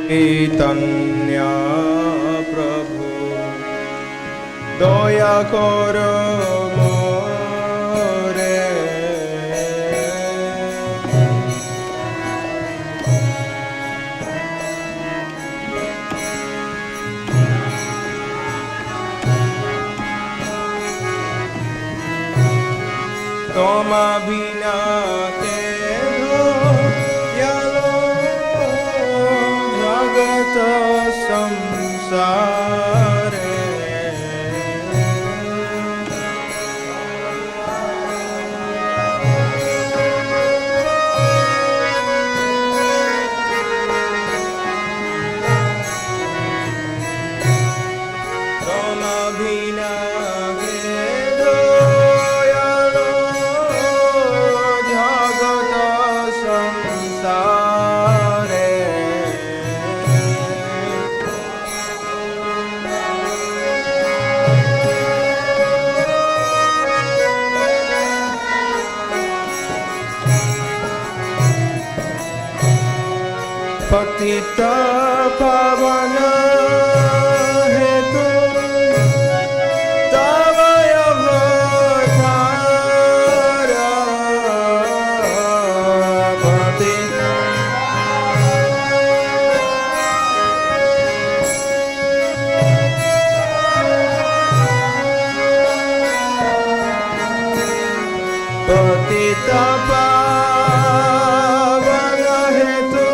Chaitanya Prabhu Doya Koro More Toma Bina samsare Toma bina gedo yalo jagata samsare Patita pavana hetu tavaya avatara patita patita pavana hetu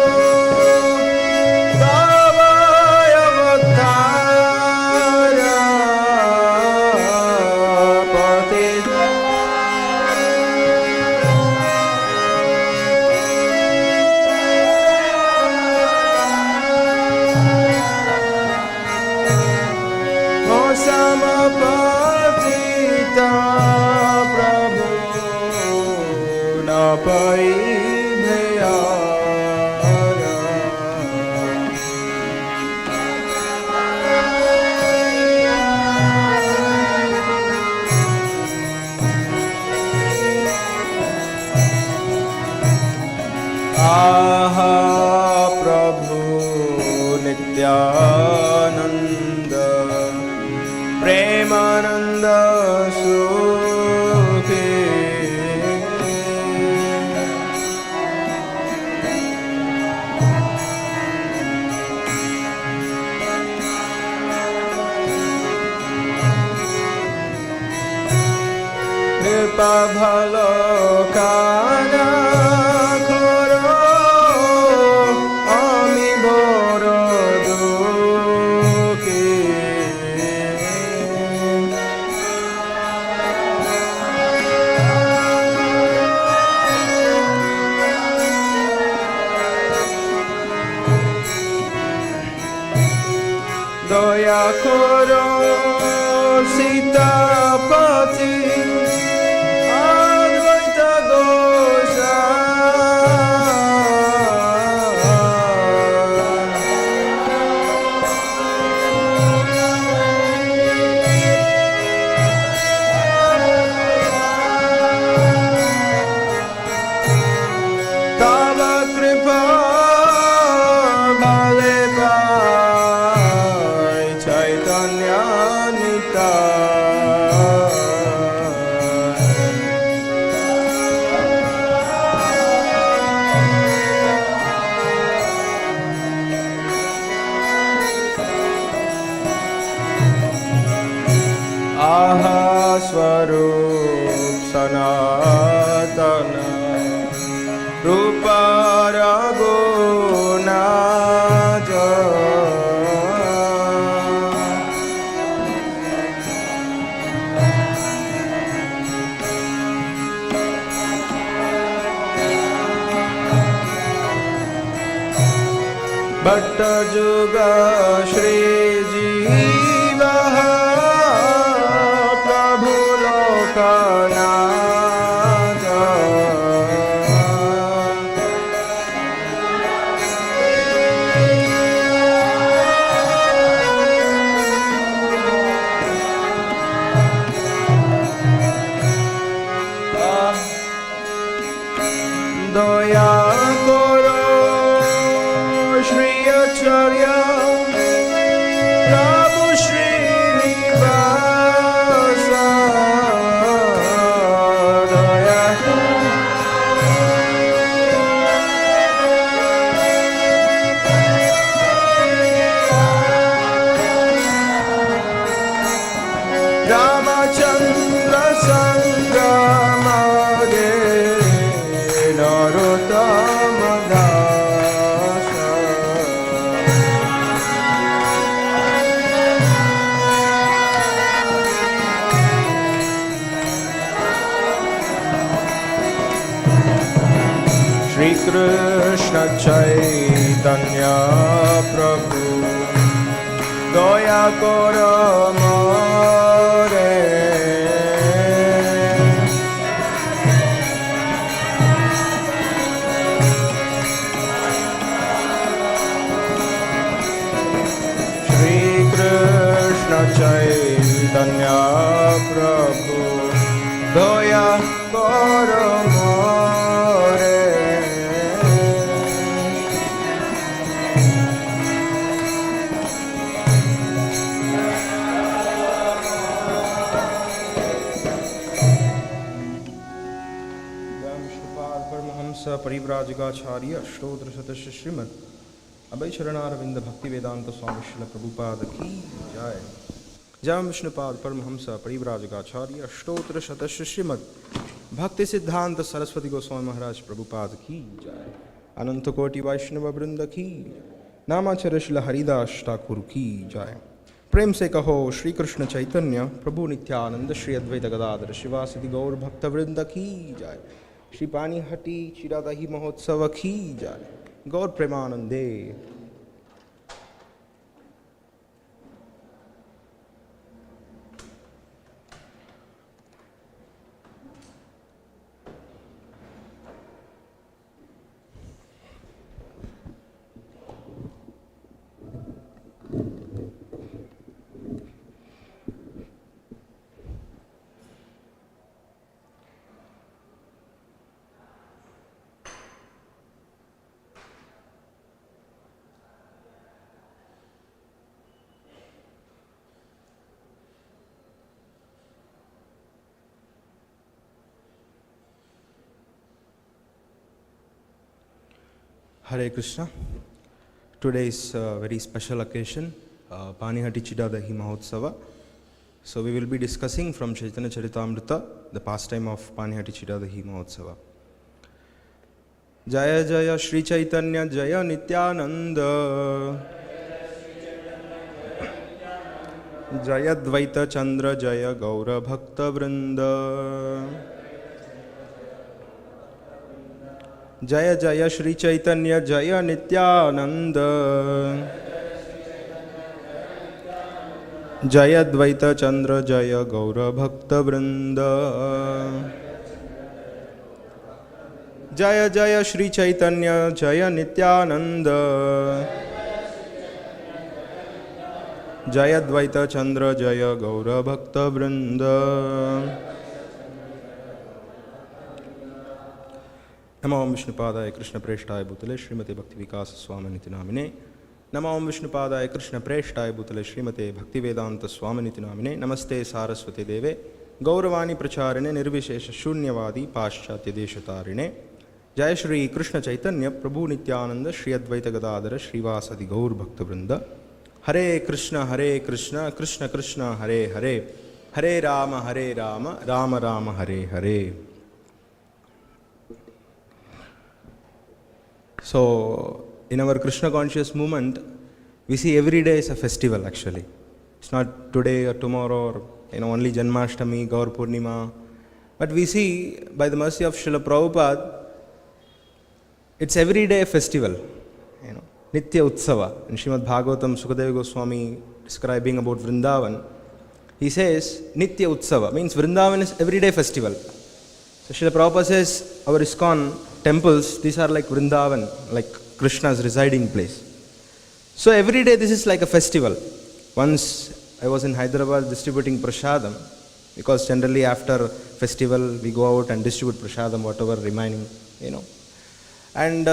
Aha Prabhu Nityananda Premananda Sukhi Kripa bhalo kana Doya koro Sitapati Advaita Gosha Tava Kripa Aha Swarup Sanatana Rupa Raghunatha Bhatta Juga Shri Jiva Prabhu Lokanatha Doya Koro Shri Achar Krishna Chaitanya Prabhu Daya Koro More Shri Krishna Chaitanya Prabhu Daya Koro More परिव्राजकाचार्य अष्टोत्तर सदस्य श्रीमद अभय चरणारविंद भक्ति वेदांत स्वामी श्रील प्रभुपाद की जय। जय विष्णुपाद परमहंस परिव्राजकाचार्य अष्टोत्तर सदस्य श्रीमद भक्ति सिद्धांत सरस्वती गोस्वामी महाराज प्रभुपाद की जय। अनंत कोटि वैष्णव वृंद की नामाचार्य श्रील हरिदास ठाकुर की जय। प्रेम से कहो श्री कृष्ण चैतन्य प्रभु नित्यानंद श्री अद्वैत गदाधर शिवासदि गौर भक्त वृंद की जय। श्री पानीहटी चिड़ा दही महोत्सव की जय। गौर प्रेमानंदे। Hare Krishna. Today is a very special occasion, Panihati Chida Dahi Mahotsava. So we will be discussing from Chaitanya Charitamrita, the pastime of Panihati Chida Dahi Mahotsava. Jaya Jaya Shri Chaitanya Jaya Nityananda Jaya Dvaita Chandra Jaya Gaura Bhakta Vrinda Jaya Jaya Shri Chaitanya Jaya Nityananda Jaya Dvaita Chandra Jaya Gaura Bhakta Vrinda Jaya Jaya Shri Chaitanya Jaya Nityananda Jaya Dvaita Chandra Jaya Gaura Bhakta Vrinda Namo Om Vishnupadaya Krishna Preshtaya Bhutale Srimate Bhakti Vikasa Swaminiti Namine Namo Om Vishnupadaya Krishna Preshtaya Bhutale Srimate Bhakti Vedanta Swaminiti Namine Namaste Saraswati Deve Gauravani Pracharine Nirvishesha Shunyavadi Paschatya Deshatarine Jai Shri Krishna Chaitanya Prabhu Nityananda Shri Advaita Gadadhara Srivasadi Gaur Bhakta Vrinda Hare Krishna Krishna Krishna Hare Hare Hare Rama Rama Rama Hare Hare. So, in our Krishna conscious movement, we see every day is a festival actually. It's not today or tomorrow or only Janmashtami, Gaur Purnima. But we see, by the mercy of Srila Prabhupada, it's every day a festival. Nitya Utsava. In Srimad Bhagavatam, Sukadeva Goswami describing about Vrindavan, he says, Nitya Utsava, means Vrindavan is everyday festival. So Srila Prabhupada says, our ISKCON temples, these are like Vrindavan, like Krishna's residing place. So every day this is like a festival. Once I was in Hyderabad distributing prasadam, because generally after festival we go out and distribute prasadam, whatever remaining, And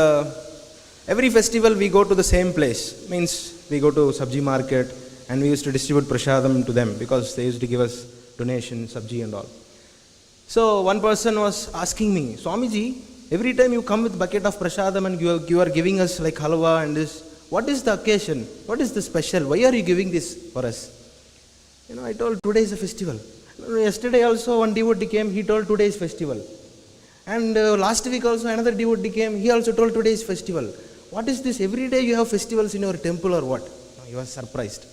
every festival we go to the same place, means we go to sabji market and we used to distribute prasadam to them because they used to give us donation, sabji and all. So one person was asking me, Swamiji, every time you come with bucket of prasadam and you are giving us like halwa and this, what is the occasion? What is the special? Why are you giving this for us? I told today is a festival. Yesterday also one devotee came, he told today is festival. And last week also another devotee came, he also told today is festival. What is this? Every day you have festivals in your temple or what? He was surprised.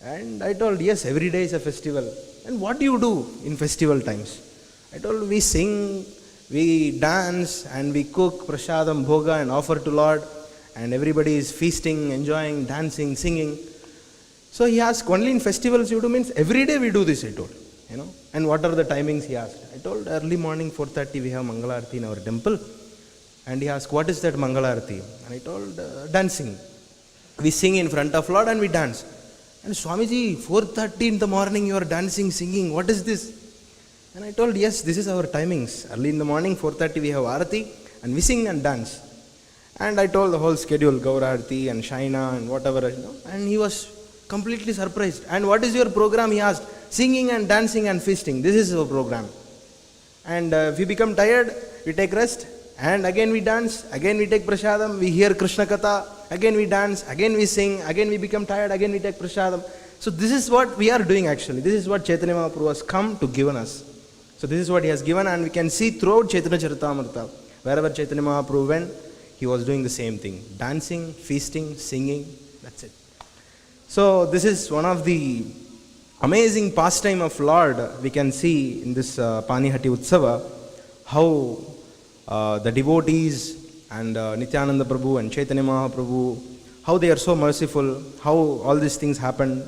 And I told, yes, every day is a festival. And what do you do in festival times? I told, we sing, we dance and we cook prasadam, bhoga and offer to Lord, and everybody is feasting, enjoying, dancing, singing. So he asked, only in festivals you do? Means every day we do this, I told. And what are the timings, he asked. I told, early morning 4:30 we have Mangalarti in our temple. And he asked, what is that Mangalarti? And I told, dancing. We sing in front of Lord and we dance. And Swamiji, 4:30 in the morning you are dancing, singing, what is this? And I told, yes, this is our timings. Early in the morning 4:30 we have Arati and we sing and dance. And I told the whole schedule, Gaurarti and Shaina and whatever, and he was completely surprised. And what is your program, he asked. Singing and dancing and feasting, this is our program. And if we become tired, we take rest, and again we dance, again we take prasadam, we hear Krishna Katha, again we dance, again we sing, again we become tired, again we take prasadam. So this is what we are doing actually. This is what Chaitanya Mahaprabhu has come to give us. So this is what he has given, and we can see throughout Chaitanya Charitamrita, wherever Chaitanya Mahaprabhu went, he was doing the same thing. Dancing, feasting, singing, that's it. So this is one of the amazing pastime of Lord. We can see in this Panihati Utsava how the devotees and Nityananda Prabhu and Chaitanya Mahaprabhu, how they are so merciful, how all these things happen,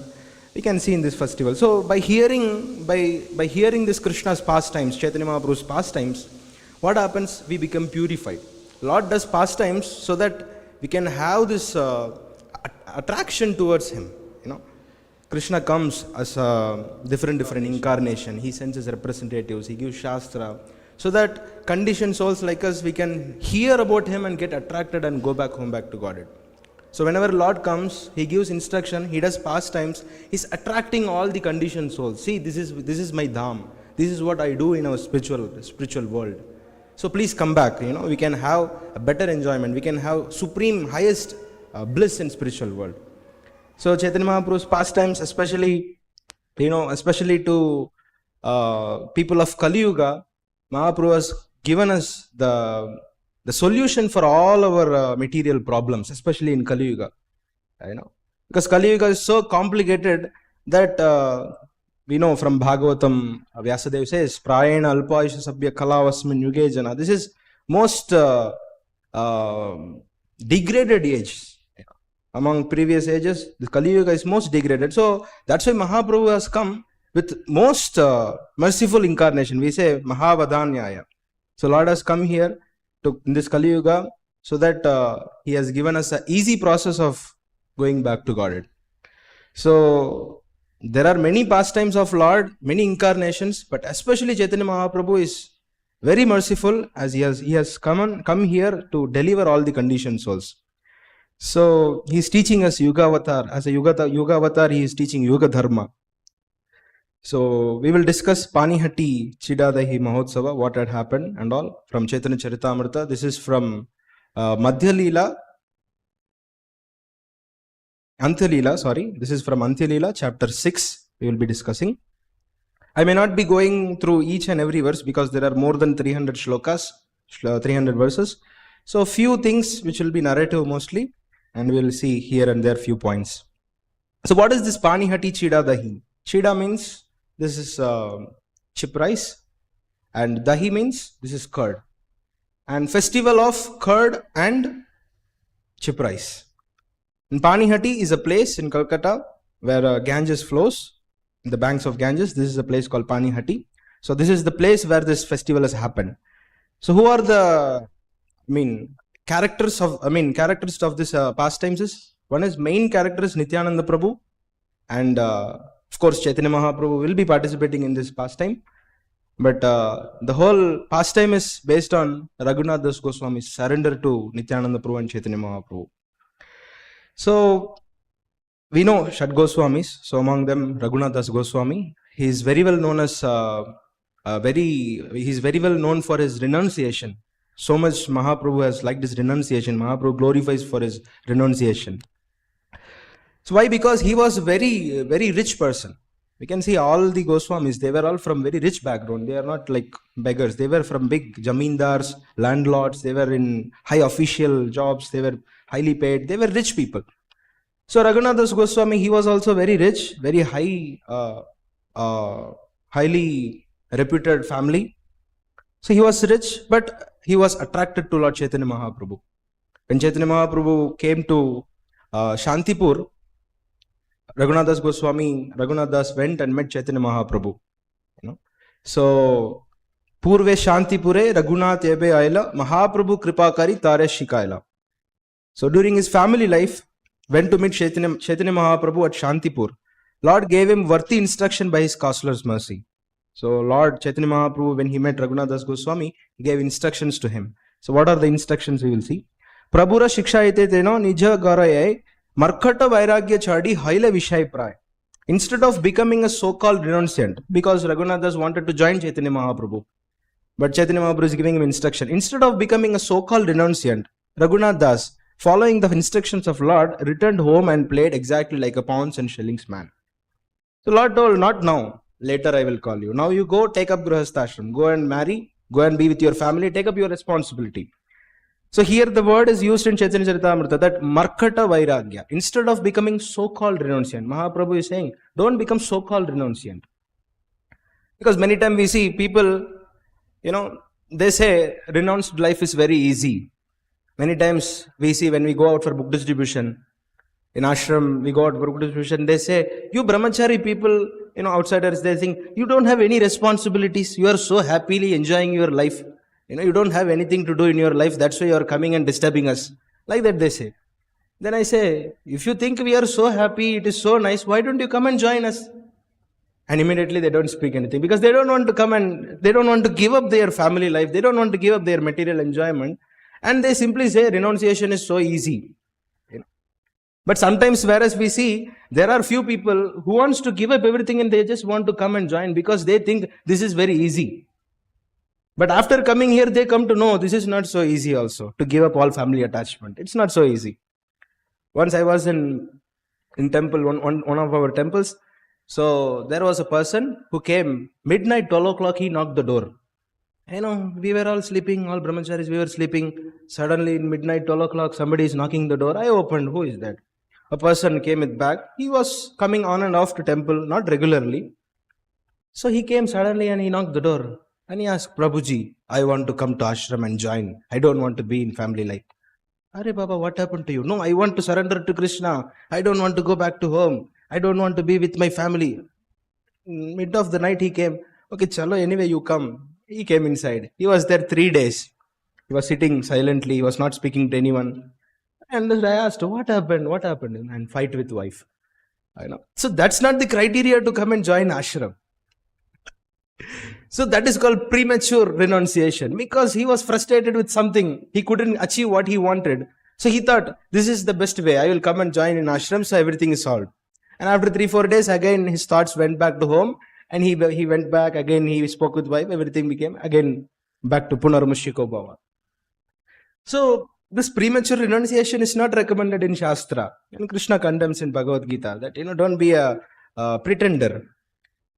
we can see in this festival. So by hearing this Krishna's pastimes, Chaitanya Mahaprabhu's pastimes, what happens? We become purified. Lord does pastimes so that we can have this attraction towards him. Krishna comes as a different incarnation. He sends his representatives, he gives Shastra, so that conditioned souls like us, we can hear about him and get attracted and go back home, back to Godhead. So whenever Lord comes, he gives instruction, he does pastimes, he's attracting all the conditioned souls. See, this is my dham. This is what I do in our spiritual world. So please come back. We can have a better enjoyment. We can have supreme, highest bliss in spiritual world. So Chaitanya Mahaprabhu's pastimes, especially to people of Kali Yuga, Mahaprabhu has given us the solution for all our material problems, especially in Kali Yuga. Because Kali Yuga is so complicated that we know from Bhagavatam, Vyasadeva says, Prayena alpayusha sabhya kalavasmin yuge jana. This is most degraded age. Among previous ages, the Kali Yuga is most degraded. So that's why Mahaprabhu has come with most merciful incarnation. We say Mahavadanyaya. So Lord has come here in this Kali Yuga so that he has given us an easy process of going back to Godhead. So there are many pastimes of Lord, many incarnations, but especially Chaitanya Mahaprabhu is very merciful as he has come here to deliver all the conditioned souls. So he is teaching us Yuga Avatar. As a Yuga Avatar, he is teaching Yuga Dharma. So we will discuss Panihati Chida Dahi Mahotsava, what had happened and all from Chaitanya Charitamrita. This is from Madhya Leela. Antya Leela, sorry. This is from Antya Leela, chapter 6. We will be discussing. I may not be going through each and every verse because there are more than 300 shlokas, 300 verses. So few things which will be narrative mostly, and we will see here and there few points. So what is this Panihati Chida Dahi? Chida means this is chip rice, and Dahi means this is curd. And festival of curd and chip rice. And Panihati is a place in Calcutta where Ganges flows, in the banks of Ganges. This is a place called Panihati. So this is the place where this festival has happened. So who are the characters of this pastimes is, one is main character is Nityananda Prabhu, and of course Chaitanya Mahaprabhu will be participating in this pastime, but the whole pastime is based on Raghunatha Goswami's surrender to Nityananda Prabhu and Chaitanya Mahaprabhu. So we know Shad Goswamis, so among them Raghunatha Goswami, he is very well known as he is very well known for his renunciation. So much Mahaprabhu has liked his renunciation. Mahaprabhu glorifies for his renunciation. So why? Because he was a very, very rich person. We can see all the Goswamis, they were all from very rich background. They are not like beggars. They were from big jamindars, landlords. They were in high official jobs. They were highly paid. They were rich people. So Raghunatha Goswami, he was also very rich, very highly reputed family. So he was rich, but he was attracted to Lord Chaitanya Mahaprabhu. When Chaitanya Mahaprabhu came to Shantipur, Raghunath Das went and met Chaitanya Mahaprabhu. So, Purve Shantipure Raghunath Ebe Aila Mahaprabhu Kripakari Tare Shikaila. So during his family life, went to meet Chaitanya Mahaprabhu at Shantipur. Lord gave him worthy instruction by his causeless mercy. So Lord Chaitanya Mahaprabhu, when he met Raghunath Das Goswami, gave instructions to him. So what are the instructions we will see? Prabhura Shikshayate Teno Nija Garaye Markata Vairagya Chadi Haile Vishay Pray. Instead of becoming a so-called renunciant, because Raghunath Das wanted to join Chaitanya Mahaprabhu, but Chaitanya Mahaprabhu is giving him instruction. Instead of becoming a so-called renunciant, Raghunath Das, following the instructions of Lord, returned home and played exactly like a pounds and shillings man. So Lord told, not now, later I will call you. Now you go, take up Grihasthashram, go and marry, go and be with your family, take up your responsibility. So here the word is used in Chaitanya Charitamrita, that Markata Vairagya. Instead of becoming so-called renunciant, Mahaprabhu is saying, don't become so-called renunciant. Because many times we see people, they say renounced life is very easy. Many times we see when we go out for book distribution, in ashram we go out for book distribution, they say, you brahmachari people, outsiders, they think, you don't have any responsibilities, you are so happily enjoying your life. You don't have anything to do in your life, that's why you are coming and disturbing us. Like that they say. Then I say, if you think we are so happy, it is so nice, why don't you come and join us? And immediately they don't speak anything, because they don't want to come and they don't want to give up their family life, they don't want to give up their material enjoyment, and they simply say renunciation is so easy. But sometimes, whereas we see, there are few people who wants to give up everything and they just want to come and join because they think this is very easy. But after coming here, they come to know this is not so easy also, to give up all family attachment. It's not so easy. Once I was in temple, one of our temples. So there was a person who came, midnight, 12 o'clock, he knocked the door. We were all sleeping, all brahmacharis, we were sleeping. Suddenly in midnight, 12 o'clock, somebody is knocking the door. I opened, who is that? A person came with bag. He was coming on and off to temple, not regularly. So he came suddenly and he knocked the door. And he asked, Prabhuji, I want to come to ashram and join. I don't want to be in family life. Are Baba, what happened to you? No, I want to surrender to Krishna. I don't want to go back to home. I don't want to be with my family. Mid of the night he came. Okay, chalo, anyway you come. He came inside. He was there 3 days. He was sitting silently. He was not speaking to anyone. And I asked, what happened? What happened? And fight with wife. So that's not the criteria to come and join ashram. So that is called premature renunciation, because he was frustrated with something. He couldn't achieve what he wanted. So he thought, this is the best way. I will come and join in ashram, so everything is solved. And after 3-4 days, again his thoughts went back to home. And he went back, again he spoke with wife, everything became again back to Punarmushiko Bhava. So this premature renunciation is not recommended in Shastra. And Krishna condemns in Bhagavad Gita that, don't be a pretender.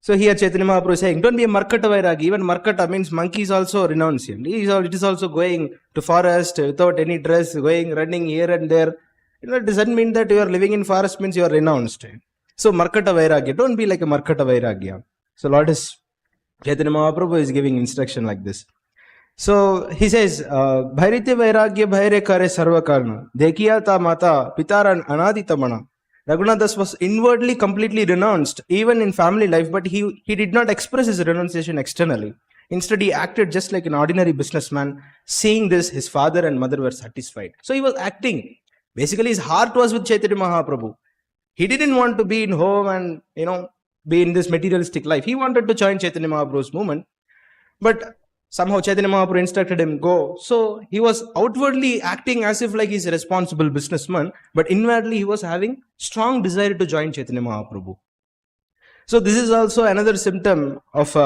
So here Chaitanya Mahaprabhu is saying, don't be a Markata Vairagi. Even Markata means monkey is also renunciant. It is also going to forest without any dress, running here and there. It doesn't mean that you are living in forest means you are renounced. So Markata Vairagya, don't be like a Markata Vairagya. So Chaitanya Mahaprabhu is giving instruction like this. So he says, Bhairite Vairagya Bhaire Kare Sarvakarna, Dekhiya ta mata pitaran anaditamana. Raghunatha Das was inwardly completely renounced, even in family life, but he did not express his renunciation externally. Instead, he acted just like an ordinary businessman. Seeing this, his father and mother were satisfied. So he was acting. Basically, his heart was with Chaitanya Mahaprabhu. He didn't want to be in home and, be in this materialistic life. He wanted to join Chaitanya Mahaprabhu's movement. But somehow Chaitanya Mahaprabhu instructed him, go. So he was outwardly acting as if like he's a responsible businessman, but inwardly he was having strong desire to join Chaitanya Mahaprabhu. So this is also another symptom of,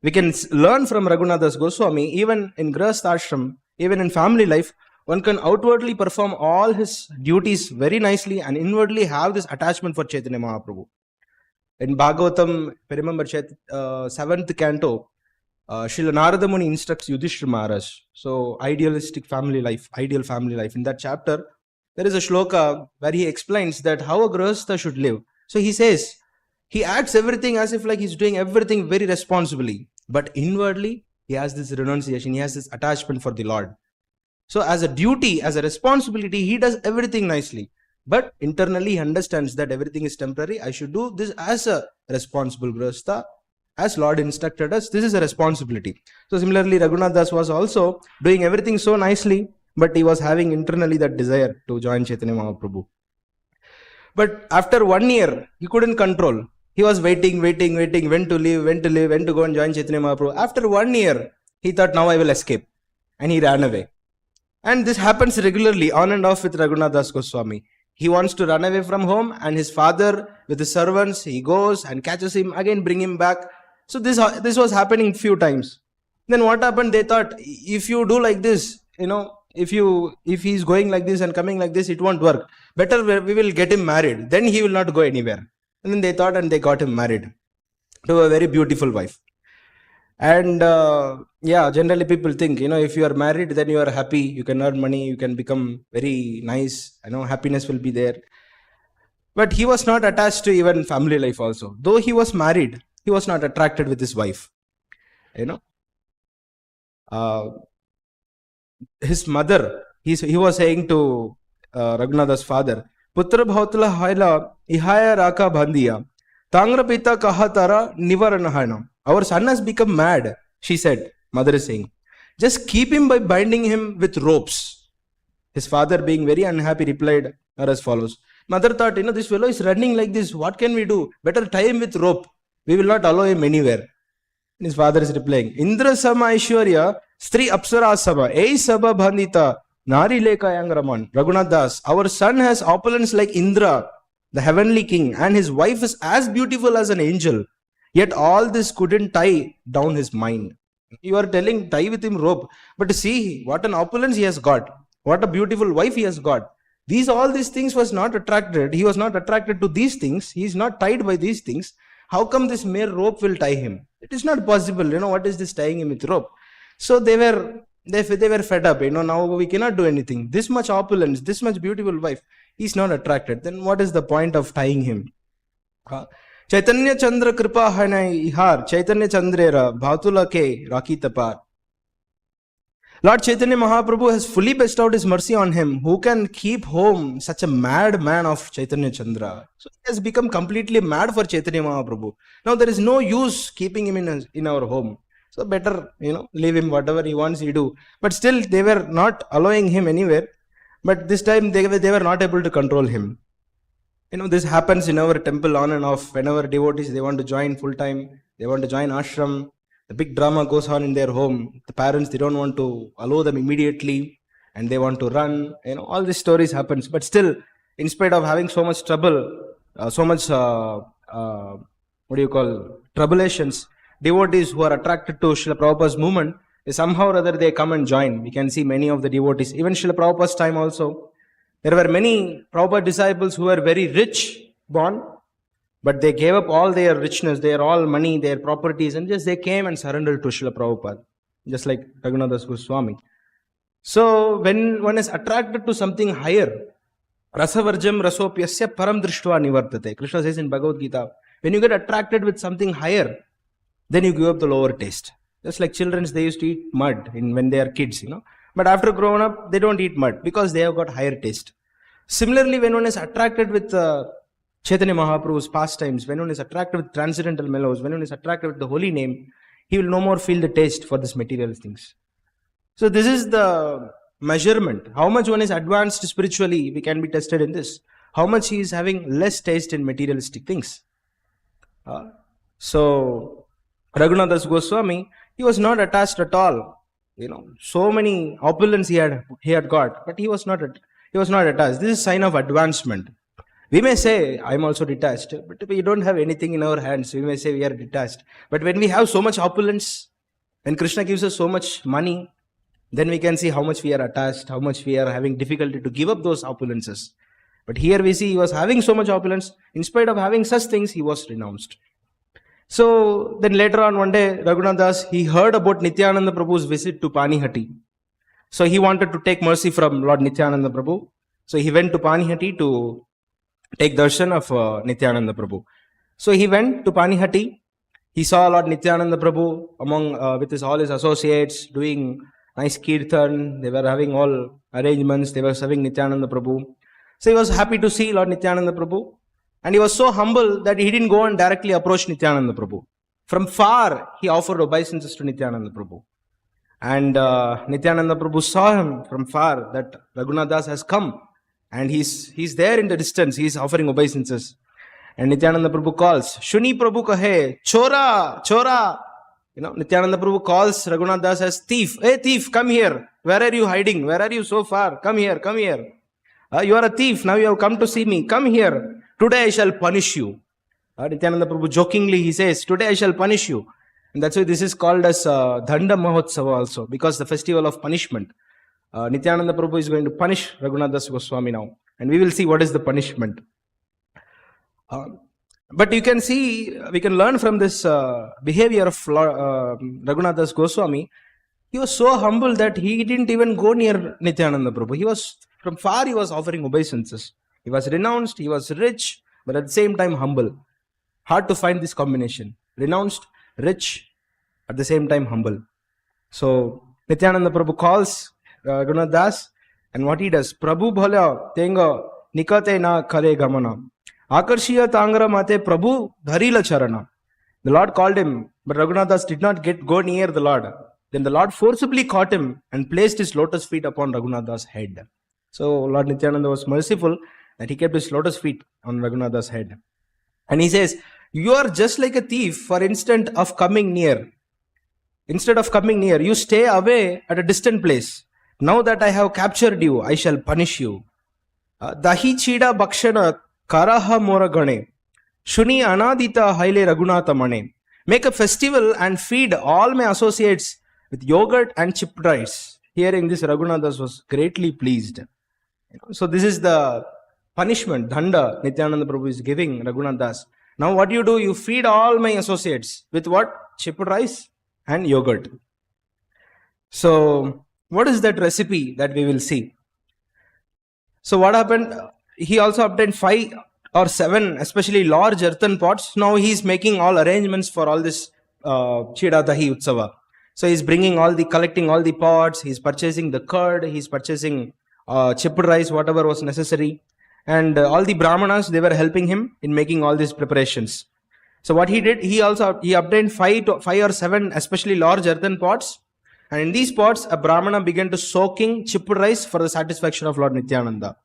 we can learn from Raghunatha Das Goswami, even in Grihastha ashram, even in family life, one can outwardly perform all his duties very nicely and inwardly have this attachment for Chaitanya Mahaprabhu. In Bhagavatam, remember 7th canto, Srila Narada Muni instructs Yudhishthira Maharaj. So idealistic family life, ideal family life. In that chapter, there is a shloka where he explains that how a grihastha should live. So he says, he acts everything as if like he's doing everything very responsibly. But inwardly, he has this renunciation, he has this attachment for the Lord. So as a duty, as a responsibility, he does everything nicely. But internally he understands that everything is temporary. I should do this as a responsible grihastha. As Lord instructed us, this is a responsibility. So similarly, Raghunatha Das was also doing everything so nicely, but he was having internally that desire to join Chaitanya Mahaprabhu. But after 1 year, he couldn't control. He was waiting, when to leave, when to go and join Chaitanya Mahaprabhu. After 1 year, he thought, now I will escape. And he ran away. And this happens regularly, on and off with Raghunatha Das Goswami. He wants to run away from home, and his father, with his servants, he goes and catches him, again bring him back. So this was happening few times. Then what happened? They thought, if you do like this, if he's going like this and coming like this, it won't work. Better we will get him married. Then he will not go anywhere. And then they thought, and they got him married to a very beautiful wife. And generally people think, if you are married, then you are happy, you can earn money, you can become very nice, happiness will be there. But he was not attached to even family life also. Though he was married, he was not attracted with his wife. His mother, he was saying to Raghunatha's father, Putra bhautla haila ihaya raka bandhiya, tangra pita kahatara nivaranahana. Our son has become mad, she said. Mother is saying, just keep him by binding him with ropes. His father, being very unhappy, replied her as follows. Mother thought, this fellow is running like this. What can we do? Better tie him with rope. We will not allow him anywhere. And his father is replying, Indra sama Aishwarya, Stri Apsara sama, Ei Sabha Bandhita, Nari Leka Yangraman. Raghunatha Das, our son has opulence like Indra, the heavenly king, and his wife is as beautiful as an angel. Yet all this couldn't tie down his mind. You are telling, tie with him rope. But see, what an opulence he has got. What a beautiful wife he has got. All these things was not attracted. He was not attracted to these things. He is not tied by these things. How come this mere rope will tie him? It is not possible. What is this tying him with rope? So they were fed up. Now we cannot do anything. This much opulence, this much beautiful wife, he is not attracted. Then what is the point of tying him? Chaitanya Chandra Kripa Hanai Ihar, Chaitanya Chandrera, Bhatula Ke, Raki Tapar. Lord Chaitanya Mahaprabhu has fully bestowed his mercy on him. Who can keep home such a mad man of Chaitanya Chandra? So he has become completely mad for Chaitanya Mahaprabhu. Now there is no use keeping him in our home. So better, leave him, whatever he wants, he do. But still they were not allowing him anywhere. But this time they were not able to control him. This happens in our temple on and off. Whenever devotees, they want to join full time, they want to join ashram, the big drama goes on in their home. The parents, they don't want to allow them immediately and they want to run. All these stories happens. But still, in spite of having so much trouble, tribulations, devotees who are attracted to Srila Prabhupada's movement, somehow or other they come and join. We can see many of the devotees. Even Srila Prabhupada's time also, there were many Prabhupada disciples who were very rich born, but they gave up all their richness, their all money, their properties, and just they came and surrendered to Srila Prabhupada, just like Raghunatha Das Goswami. So when one is attracted to something higher, rasavarjam rasopyasya param drishtva nivartate. Krishna says in Bhagavad Gita, when you get attracted with something higher, then you give up the lower taste. Just like children, they used to eat mud when they are kids, But after growing up, they don't eat mud because they have got higher taste. Similarly, when one is attracted with Chaitanya Mahaprabhu's pastimes, when one is attracted with transcendental mellows, when one is attracted with the holy name, he will no more feel the taste for these material things. So this is the measurement. How much one is advanced spiritually, we can be tested in this. How much he is having less taste in materialistic things. So Raghunatha Das Goswami, he was not attached at all. So many opulence he had got, but he was not attached. This is a sign of advancement. We may say, I am also detached, but we don't have anything in our hands. We may say we are detached. But when we have so much opulence, when Krishna gives us so much money, then we can see how much we are attached, how much we are having difficulty to give up those opulences. But here we see he was having so much opulence. In spite of having such things, he was renounced. So then later on one day, Raghunatha Das, he heard about Nityananda Prabhu's visit to Panihati. So he wanted to take mercy from Lord Nityananda Prabhu. So he went to Panihati to take darshan of Nityananda Prabhu. So he went to Panihati. He saw Lord Nityananda Prabhu among with all his associates doing nice kirtan. They were having all arrangements. They were serving Nityananda Prabhu. So he was happy to see Lord Nityananda Prabhu. And he was so humble that he didn't go and directly approach Nityananda Prabhu. From far, he offered obeisances to Nityananda Prabhu. And Nityananda Prabhu saw him from far that Raghunatha Das has come. And he's there in the distance. He's offering obeisances. And Nityananda Prabhu calls, Shuni Prabhu kahe, chora, chora. Nityananda Prabhu calls Raghunatha Das as thief. Hey thief, come here. Where are you hiding? Where are you so far? Come here, come here. You are a thief. Now you have come to see me. Come here. Today I shall punish you. Nityananda Prabhu jokingly he says, today I shall punish you. And that's why this is called as Danda Mahotsava also, because the festival of punishment. Nityananda Prabhu is going to punish Raghunatha Das Goswami now. And we will see what is the punishment. But you can see, we can learn from this behavior of Raghunatha Das Goswami. He was so humble that he didn't even go near Nityananda Prabhu. He was, from far he was offering obeisances. He was renounced, he was rich, but at the same time humble. Hard to find this combination. Renounced, rich, at the same time humble. So Nityananda Prabhu calls Raghunatha Das, and what he does, Prabhu bhala tenga nikate na kare gamana. Akarshiya tangra mate Prabhu dharila charana. The Lord called him, but Raghunatha Das did not go near the Lord. Then the Lord forcibly caught him and placed his lotus feet upon Raghunatha Das' head. So Lord Nityananda was merciful that he kept his lotus feet on Raghunatha Das' head. And he says, you are just like a thief for instead of coming near. Instead of coming near, you stay away at a distant place. Now that I have captured you, I shall punish you. Dahi Chida Bakshana Karaha Mora Gane. Shuni Anadita Haile Raghunatha Mane. Make a festival and feed all my associates with yogurt and chipped rice. Hearing this, Raghunatha Das was greatly pleased. So this is the punishment, Dhanda, Nityananda Prabhu is giving Raghunatha Das. Now what do? You feed all my associates with what? Chipped rice and yogurt. So what is that recipe that we will see? So what happened? He also obtained 5 or 7, especially large earthen pots. Now he is making all arrangements for all this Chida Dahi Utsava. So he is collecting all the pots. He is purchasing the curd. He is purchasing chipped rice, whatever was necessary. And all the brahmanas, they were helping him in making all these preparations. So what he did, he obtained 5 or 7, especially large earthen pots. And in these pots, a brahmana began to soaking chipped rice for the satisfaction of Lord Nityananda.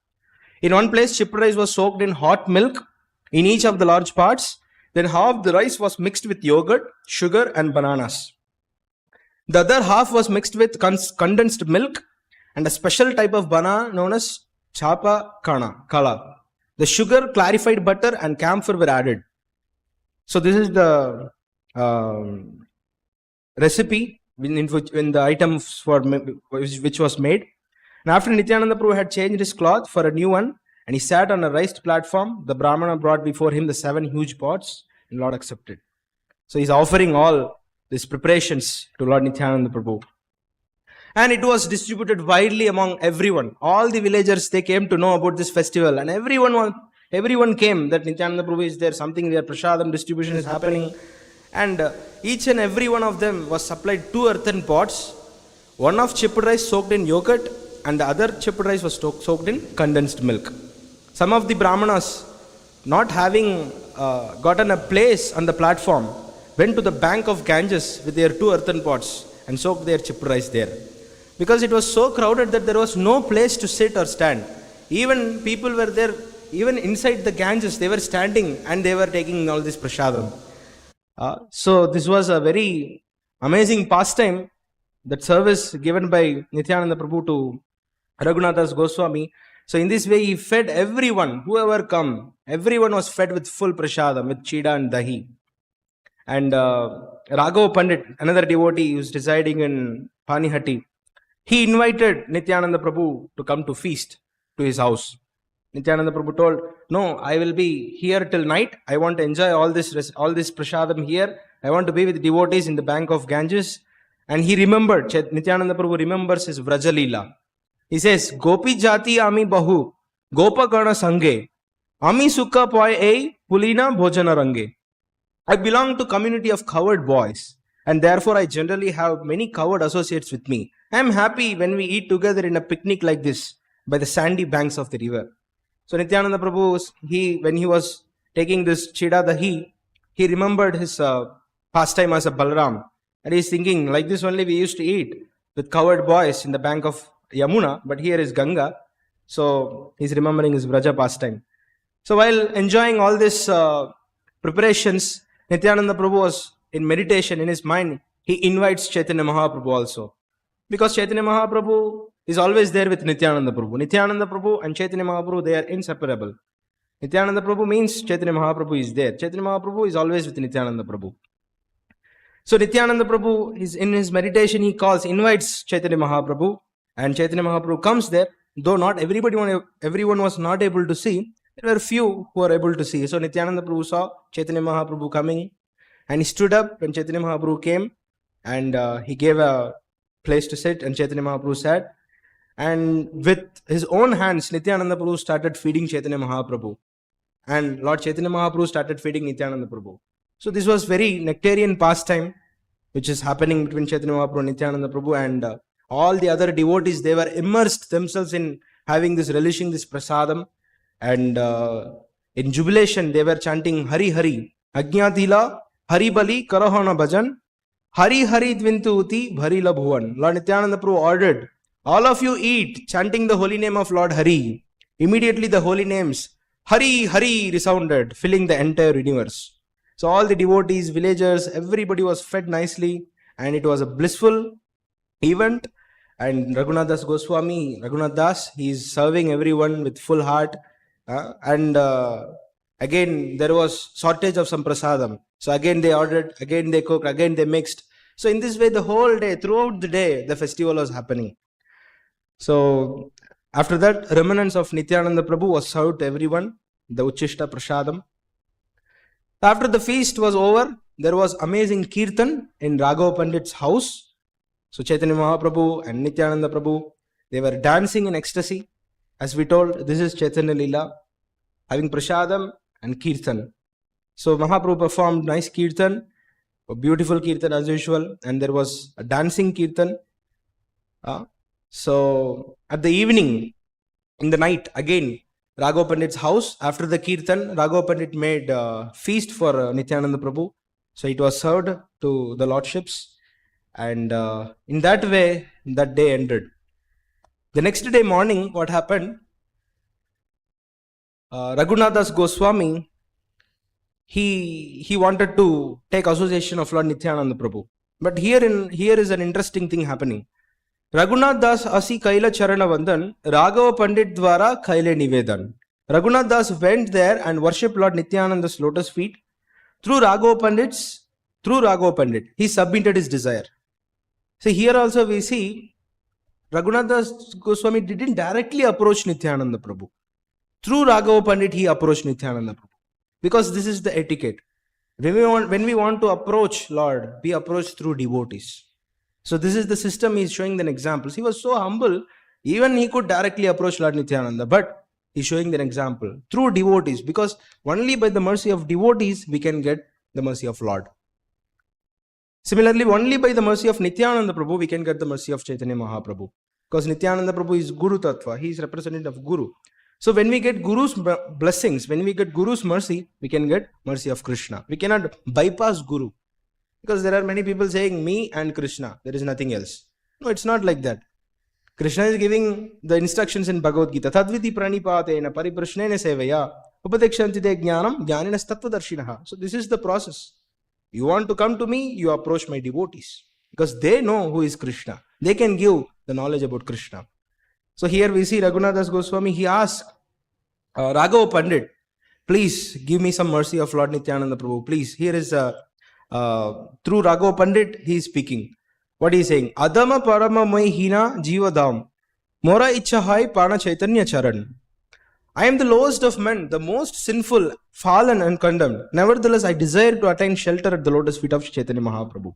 In one place, chipped rice was soaked in hot milk in each of the large pots. Then half the rice was mixed with yogurt, sugar and bananas. The other half was mixed with condensed milk and a special type of banana known as chapa kala. The sugar, clarified butter and camphor were added. So this is the recipe in the items which was made. And after Nityananda Prabhu had changed his cloth for a new one, and he sat on a raised platform, the Brahmana brought before him the 7 huge pots, and Lord accepted. So he's offering all these preparations to Lord Nityananda Prabhu. And it was distributed widely among everyone. All the villagers, they came to know about this festival, and everyone came that Nityananda Prabhu is there, something there, prasadam distribution is happening. And each and every one of them was supplied 2 earthen pots, one of chipped rice soaked in yogurt, and the other chipped rice was soaked in condensed milk. Some of the brahmanas, not having gotten a place on the platform, went to the bank of Ganges with their 2 earthen pots and soaked their chipped rice there. Because it was so crowded that there was no place to sit or stand. Even people were there, even inside the Ganges, they were standing and they were taking all this prasadam. So this was a very amazing pastime, that service given by Nityananda Prabhu to Raghunatha Das Goswami. So in this way he fed everyone, whoever come, everyone was fed with full prasadam, with Chida and Dahi. And Raghava Pandit, another devotee who is residing in Panihati, he invited Nityananda Prabhu to come to feast to his house. Nityananda Prabhu told, no, I will be here till night. I want to enjoy all this prasadam here. I want to be with devotees in the bank of Ganges. And he remembered, Nityananda Prabhu remembers his Vrajalila. He says, Gopi jati ami bahu, gopa gana sange, ami sukha poy ei, pulina bhojana range. I belong to community of coward boys, and therefore I generally have many coward associates with me. I am happy when we eat together in a picnic like this by the sandy banks of the river. So Nityananda Prabhu, when he was taking this Chida Dahi, he remembered his pastime as a Balram, and he's thinking, like this only we used to eat with coward boys in the bank of Yamuna, but here is Ganga. So he's remembering his Vraja pastime. So while enjoying all these preparations, Nityananda Prabhu was in meditation in his mind. He invites Chaitanya Mahaprabhu also. Because Chaitanya Mahaprabhu is always there with Nityananda Prabhu. Nityananda Prabhu and Chaitanya Mahaprabhu, they are inseparable. Nityananda Prabhu means Chaitanya Mahaprabhu is there. Chaitanya Mahaprabhu is always with Nityananda Prabhu. So Nityananda Prabhu is in his meditation, he invites Chaitanya Mahaprabhu, and Chaitanya Mahaprabhu comes there. Though not everyone was not able to see, there were few who were able to see. So Nityananda Prabhu saw Chaitanya Mahaprabhu coming, and he stood up when Chaitanya Mahaprabhu came, and he gave a place to sit, and Chaitanya Mahaprabhu sat. And with his own hands, Nityananda Prabhu started feeding Chaitanya Mahaprabhu, and Lord Chaitanya Mahaprabhu started feeding Nityananda Prabhu. So this was very nectarian pastime which is happening between Chaitanya Mahaprabhu and Nityananda Prabhu, and all the other devotees, they were immersed themselves in having this, relishing this prasadam, and in jubilation they were chanting Hari Hari, Ajñatila, Hari Bali, Karahana Bhajan, Hari Hari Dvintuti, Bharila Bhuvan. Lord Nityananda Prabhu ordered, all of you eat, chanting the holy name of Lord Hari. Immediately the holy names Hari Hari resounded, filling the entire universe. So all the devotees, villagers, everybody was fed nicely, and it was a blissful event. And Raghunatha Gosvami, Raghunath Das, he is serving everyone with full heart. And again, there was shortage of some prasadam. So again they ordered, again they cooked, again they mixed. So in this way, the whole day, throughout the day, the festival was happening. So after that, remnants of Nityananda Prabhu was served to everyone, the Uchishta Prasadam. After the feast was over, there was amazing kirtan in Raghava Pandit's house. So Chaitanya Mahaprabhu and Nityananda Prabhu, they were dancing in ecstasy. As we told, this is Chaitanya Leela, having prasadam and kirtan. So Mahaprabhu performed nice kirtan, a beautiful kirtan as usual, and there was a dancing kirtan. So at the evening, in the night, again, Raghava Pandit's house, after the kirtan, Raghava Pandit made a feast for Nityananda Prabhu. So it was served to the lordships, and in that way, that day ended. The next day morning, what happened? Raghunatha Goswami, he wanted to take association of Lord Nityananda Prabhu. But here is an interesting thing happening. Raghunath Das asi Kaila Charana Vandan, Raghava Pandit Dwara Kaile Nivedan. Raghunath Das went there and worshipped Lord Nityananda's lotus feet. Through Raghava Pandit, he submitted his desire. So here also we see Raghunath Das Goswami didn't directly approach Nityananda Prabhu. Through Raghava Pandit, he approached Nityananda Prabhu. Because this is the etiquette. When we want to approach Lord, we approach through devotees. So this is the system he is showing the examples. He was so humble, even he could directly approach Lord Nityananda, but he is showing the example through devotees, because only by the mercy of devotees we can get the mercy of Lord. Similarly, only by the mercy of Nityananda Prabhu we can get the mercy of Chaitanya Mahaprabhu, because Nityananda Prabhu is Guru Tattva, he is representative of Guru. So when we get Guru's blessings, when we get Guru's mercy, we can get mercy of Krishna. We cannot bypass Guru. Because there are many people saying me and Krishna, there is nothing else. No, it's not like that. Krishna is giving the instructions in Bhagavad Gita. Tadviti pranipatena pariprashnena sevaya upadekshanti te jnanam jnaninas tattvadarshinaha. So this is the process. You want to come to me, you approach my devotees. Because they know who is Krishna. They can give the knowledge about Krishna. So here we see Raghunatha Goswami, he asked Raghava Pandit, please give me some mercy of Lord Nityananda Prabhu. Please, here is through Raghava Pandit, he is speaking. What he is saying? Adama parama mai hina jivadam mora ichha hai pana chaitanya charan. I am the lowest of men, the most sinful, fallen and condemned. Nevertheless, I desire to attain shelter at the lotus feet of Chaitanya Mahaprabhu.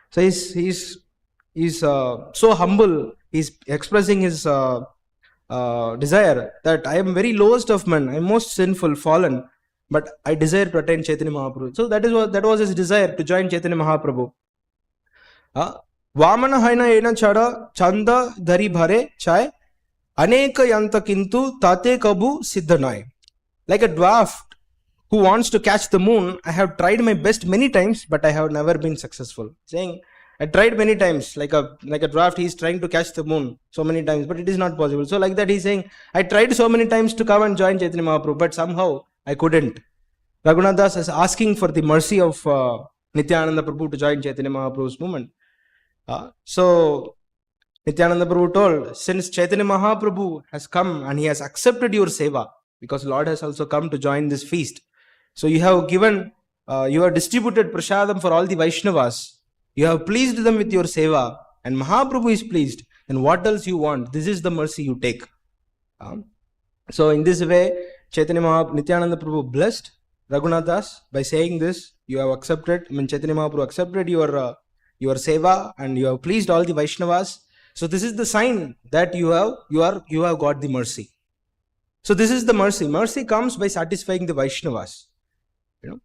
So he's so humble. He's expressing his desire that I am very lowest of men. I am most sinful, fallen. but I desire to attain Chaitanya Mahaprabhu. So that was his desire, to join Chaitanya Mahaprabhu. Vamana haina ena chada chanda dhari bhare chai aneka yanta kintu tate kabu siddhanai. Like a dwarf who wants to catch the moon, I have tried my best many times, but I have never been successful. Saying, I tried many times, like a dwarf, he is trying to catch the moon so many times, but it is not possible. So like that, he is saying, I tried so many times to come and join Chaitanya Mahaprabhu, but somehow I couldn't. Raghunatha Das is asking for the mercy of Nityananda Prabhu to join Chaitanya Mahaprabhu's movement. So Nityananda Prabhu told, since Chaitanya Mahaprabhu has come and he has accepted your seva, because Lord has also come to join this feast. So you have given, you have distributed prasadam for all the Vaishnavas. You have pleased them with your seva, and Mahaprabhu is pleased. And what else you want? This is the mercy you take. So in this way, Nityananda Prabhu blessed Raghunatha Das by saying this. You have accepted, Chaitanya Mahaprabhu accepted your seva, and you have pleased all the Vaishnavas. So this is the sign that you have got the mercy. So this is the mercy. Mercy comes by satisfying the Vaishnavas.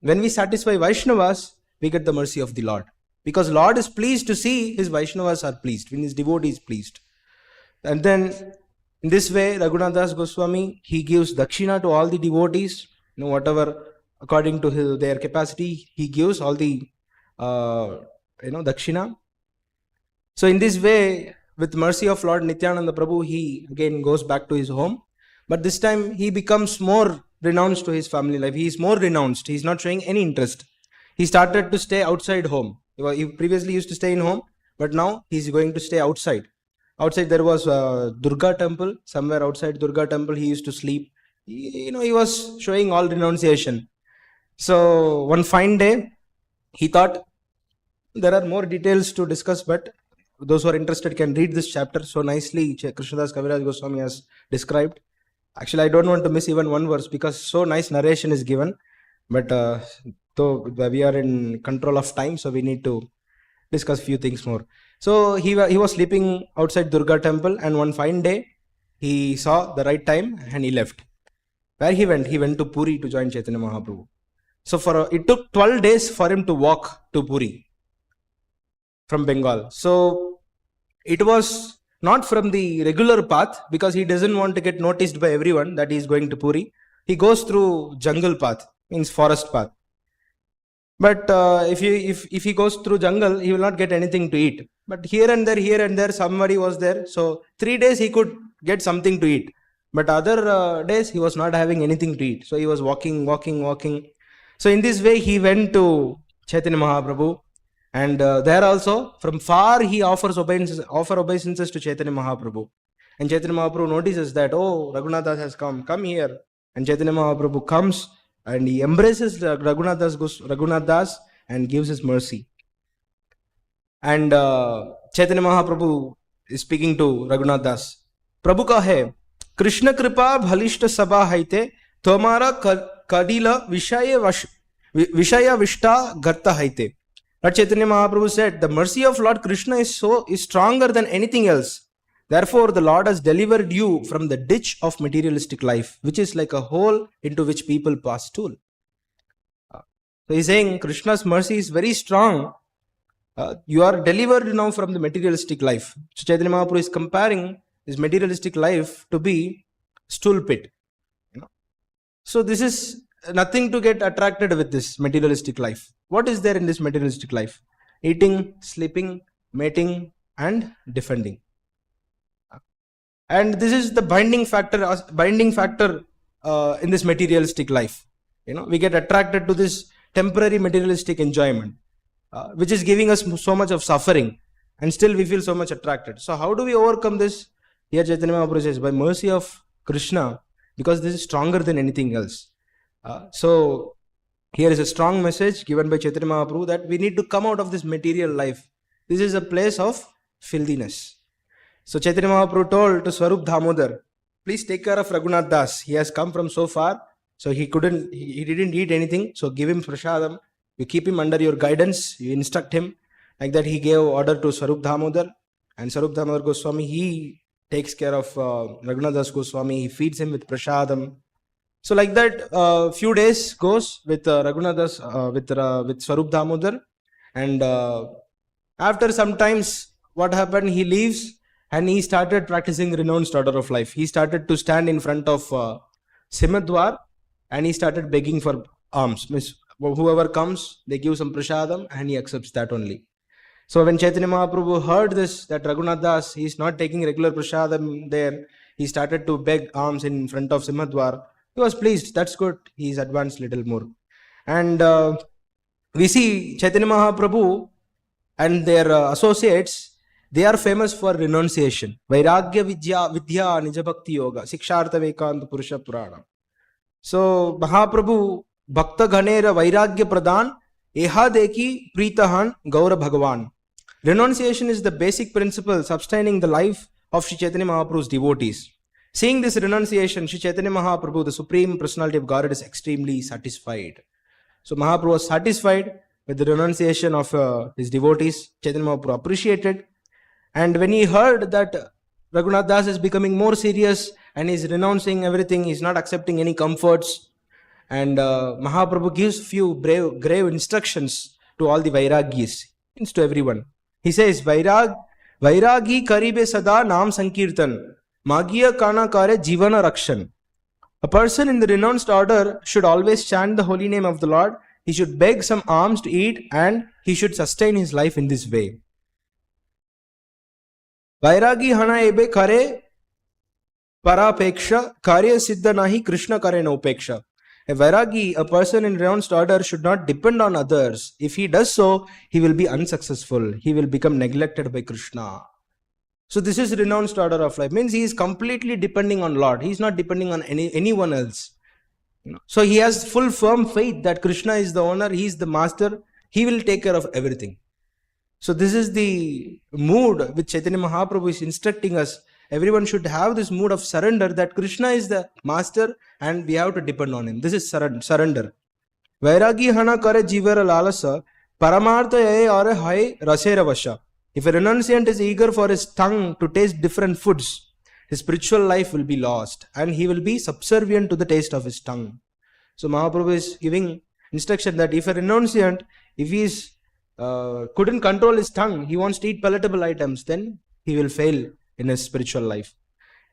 When we satisfy Vaishnavas, we get the mercy of the Lord. Because Lord is pleased to see his Vaishnavas are pleased, when his devotee is pleased. And then in this way, Raghunatha Das Goswami, he gives dakshina to all the devotees, whatever according to their capacity, he gives all the dakshina. So in this way, with mercy of Lord Nityananda Prabhu, he again goes back to his home. But this time he becomes more renounced to his family life. He is more renounced. He is not showing any interest. He started to stay outside home. He previously used to stay in home, but now he is going to stay outside. Outside there was a Durga temple. Somewhere outside Durga temple he used to sleep. He was showing all renunciation. So one fine day, he thought, there are more details to discuss, but those who are interested can read this chapter so nicely Krishnadas Kaviraj Goswami has described. Actually, I don't want to miss even one verse because so nice narration is given. But though we are in control of time, so we need to discuss few things more. So he was sleeping outside Durga temple, and one fine day he saw the right time and he left. Where he went? He went to Puri to join Chaitanya Mahaprabhu. So it took 12 days for him to walk to Puri from Bengal. So it was not from the regular path, because he doesn't want to get noticed by everyone that he is going to Puri. He goes through jungle path, means forest path. But if he goes through jungle, he will not get anything to eat. But here and there, somebody was there. So 3 days he could get something to eat. But other days he was not having anything to eat. So he was walking. So in this way he went to Chaitanya Mahaprabhu. And there also, from far he offers obeisances to Chaitanya Mahaprabhu. And Chaitanya Mahaprabhu notices that, oh, Raghunatha has come Here. And Chaitanya Mahaprabhu comes and he embraces Raghunatha Das and gives his mercy. And Chaitanya Mahaprabhu is speaking to Raghunatha Das. Prabhu kahe, Krishna kripa bhalishta sabha haite, tomara kadila vishaya vishta garta haite. Lord Chaitanya Mahaprabhu said, the mercy of Lord Krishna is stronger than anything else. Therefore, the Lord has delivered you from the ditch of materialistic life, which is like a hole into which people pass stool. So he's saying Krishna's mercy is very strong. You are delivered now from the materialistic life. So Chaitanya Mahaprabhu is comparing this materialistic life to be stool pit. So this is nothing to get attracted with this materialistic life. What is there in this materialistic life? Eating, sleeping, mating, and defending. And this is the binding factor in this materialistic life. We get attracted to this temporary materialistic enjoyment, which is giving us so much of suffering, and still we feel so much attracted. So how do we overcome this? Here Chaitanya Mahaprabhu says, by mercy of Krishna, because this is stronger than anything else. So here is a strong message given by Chaitanya Mahaprabhu that we need to come out of this material life. This is a place of filthiness. So Chaitanya Mahaprabhu told to Swarup Damodar, please take care of Raghunatha Das. He has come from so far, so he didn't eat anything. So give him prasadam. You keep him under your guidance. You instruct him. Like that he gave order to Swarup Damodar. And Swarup Damodar Goswami, he takes care of Raghunatha Das Goswami. He feeds him with prasadam. So like that, few days goes with Raghunatha, with Swarup Damodar, and after some times, what happened? He leaves and he started practicing renounced order of life. He started to stand in front of Simhadwar and he started begging for alms. Means whoever comes, they give some prasadam and he accepts that only. So when Chaitanya Mahaprabhu heard this, that Raghunatha Das, he is not taking regular prasadam there, he started to beg alms in front of Simhadwar. He was pleased. That's good. He is advanced little more. And we see Chaitanya Mahaprabhu and their associates, they are famous for renunciation. Vairagya Vidya Nijabhakti Yoga, Sikshartha Vekanta Purusha Purana. So Mahaprabhu Bhakta Ghanera Vairagya Pradhan Eha Deki Pritahan Gaura Bhagavan. Renunciation is the basic principle sustaining the life of Sri Chaitanya Mahaprabhu's devotees. Seeing this renunciation, Sri Chaitanya Mahaprabhu, the Supreme Personality of Godhead, is extremely satisfied. So Mahaprabhu was satisfied with the renunciation of his devotees. Chaitanya Mahaprabhu appreciated. And when he heard that Raghunatha Das is becoming more serious and is renouncing everything, he's not accepting any comforts. And Mahaprabhu gives few grave instructions to all the Vairagis, means to everyone. He says, Vairagi karibe sada naam sankirtan, magiya kana kare jivana rakshan. A person in the renounced order should always chant the holy name of the Lord. He should beg some alms to eat and he should sustain his life in this way. Vairagi hana ebe kare parapeksha, karya siddha nahi Krishna kare nopeksha. A Vairagi, a person in renounced order, should not depend on others. If he does so, he will be unsuccessful. He will become neglected by Krishna. So this is renounced order of life. Means he is completely depending on Lord. He is not depending on anyone else. So he has full firm faith that Krishna is the owner, he is the master, he will take care of everything. So this is the mood which Chaitanya Mahaprabhu is instructing us. Everyone should have this mood of surrender, that Krishna is the master and we have to depend on him. This is surrender. Vairagi hana kare jivara lalasa, paramartha yae aure hai rasera vasha. If a renunciant is eager for his tongue to taste different foods, his spiritual life will be lost and he will be subservient to the taste of his tongue. So Mahaprabhu is giving instruction that if a renunciant, if he is couldn't control his tongue, he wants to eat palatable items, then he will fail in his spiritual life.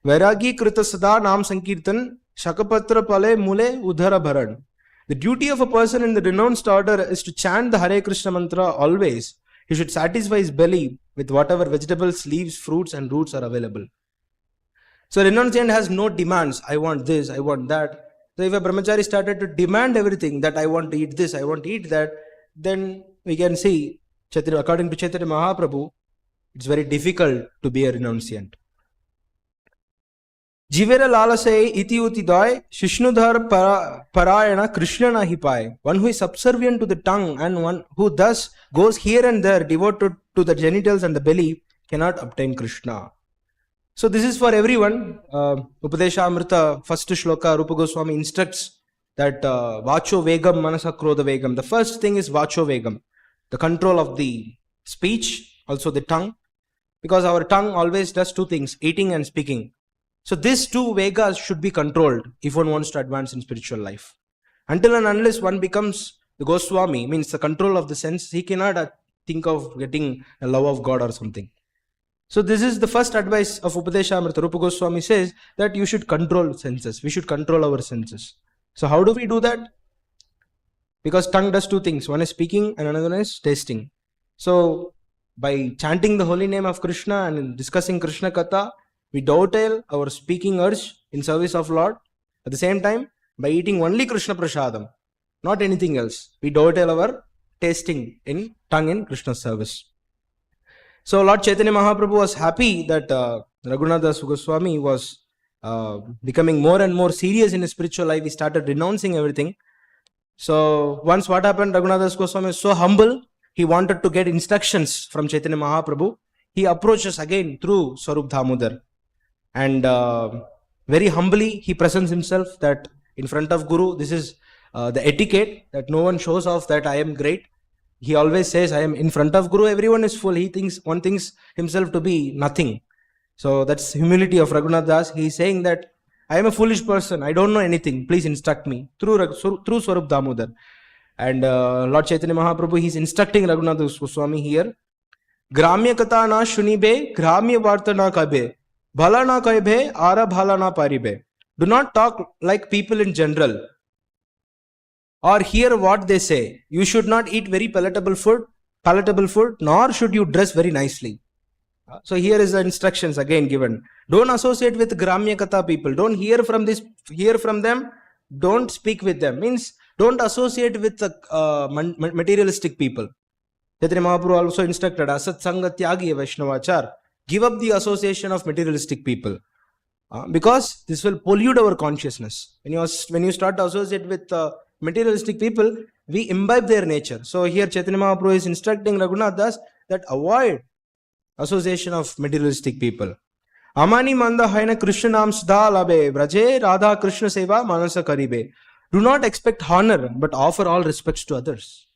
Vairagi krita sada naam sankirtan shakapatra pale mule udhara bharan. The duty of a person in the renounced order is to chant the Hare Krishna mantra always. He should satisfy his belly with whatever vegetables, leaves, fruits and roots are available. So renunciant has no demands. I want this, I want that. So if a brahmachari started to demand everything, that I want to eat this, I want to eat that, then we can see, according to Chaitanya Mahaprabhu, it's very difficult to be a renunciant. Jivera lalase iti uti doy, Shishnudhar parayana Krishna nahi paye. One who is subservient to the tongue and one who thus goes here and there devoted to the genitals and the belly cannot obtain Krishna. So this is for everyone. Upadesha Amrita, first shloka, Rupa Goswami instructs that Vacho Vegam Manasa Krodha Vegam. The first thing is Vacho Vegam, the control of the speech, also the tongue. Because our tongue always does two things, eating and speaking. So these two Vegas should be controlled if one wants to advance in spiritual life. Until and unless one becomes the Goswami, means the control of the sense, he cannot think of getting a love of God or something. So this is the first advice of Upadesha Amrita. Rupa Goswami says that you should control senses. We should control our senses. So how do we do that? Because tongue does two things. One is speaking and another one is tasting. So by chanting the holy name of Krishna and discussing Krishna Katha, we dovetail our speaking urge in service of Lord. At the same time, by eating only Krishna Prasadam, not anything else, we dovetail our tasting in tongue in Krishna's service. So Lord Chaitanya Mahaprabhu was happy that Raghunatha Goswami was becoming more and more serious in his spiritual life. He started renouncing everything. So once what happened, Raghunatha Goswami was so humble, he wanted to get instructions from Chaitanya Mahaprabhu. He approaches again through Swarup Damodar. And very humbly he presents himself that in front of Guru, this is the etiquette, that no one shows off that I am great. He always says, I am in front of Guru, everyone is full. One thinks himself to be nothing. So that's humility of Raghunatha Das. He is saying that I am a foolish person. I don't know anything. Please instruct me. Through Swarup Damodar. And Lord Chaitanya Mahaprabhu, he is instructing Raghunatha Goswami here. Gramya kata na shunibe, gramya varta na kabe, bhala na kaibe, ara bhala na paribe. Do not talk like people in general, or hear what they say. You should not eat very palatable food, nor should you dress very nicely. So here is the instructions again given. Don't associate with Gramya Katha people. Don't hear from them. Don't speak with them. Means don't associate with the materialistic people. Chaitanya Mahaprabhu also instructed, Asat Sanga Tyagi Vaishnavachar. Give up the association of materialistic people. Because this will pollute our consciousness. When you start to associate with materialistic people, we imbibe their nature. So here Chaitanya Mahaprabhu is instructing Raghunath Das that avoid association of materialistic people. Amani manda haina Krishna nam sudha labe, braje radha Krishna seva manasa karibe. Do not expect honor, but offer all respects to others.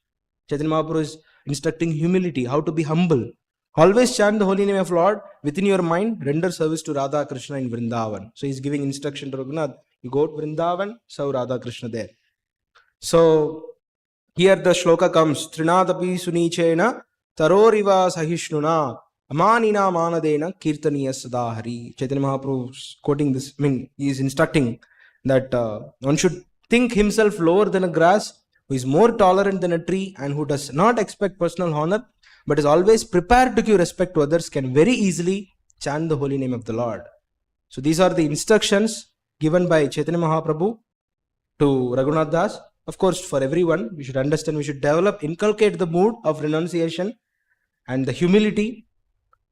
Chaitanya Mahaprabhu is instructing humility, how to be humble. Always chant the holy name of Lord within your mind, render service to Radha Krishna in Vrindavan. So he is giving instruction to Raghunath, you go to Vrindavan, serve Radha Krishna there. So here the shloka comes, Trinadapi sunichena taroriva sahishnuna amanina manadena kirtaniya sadahari. Chaitanya Mahaprabhu is quoting this, he is instructing that one should think himself lower than a grass, who is more tolerant than a tree, and who does not expect personal honor, but is always prepared to give respect to others, can very easily chant the holy name of the Lord. So these are the instructions given by Chaitanya Mahaprabhu to Raghunath Das. Of course, for everyone, we should understand, we should inculcate the mood of renunciation and the humility,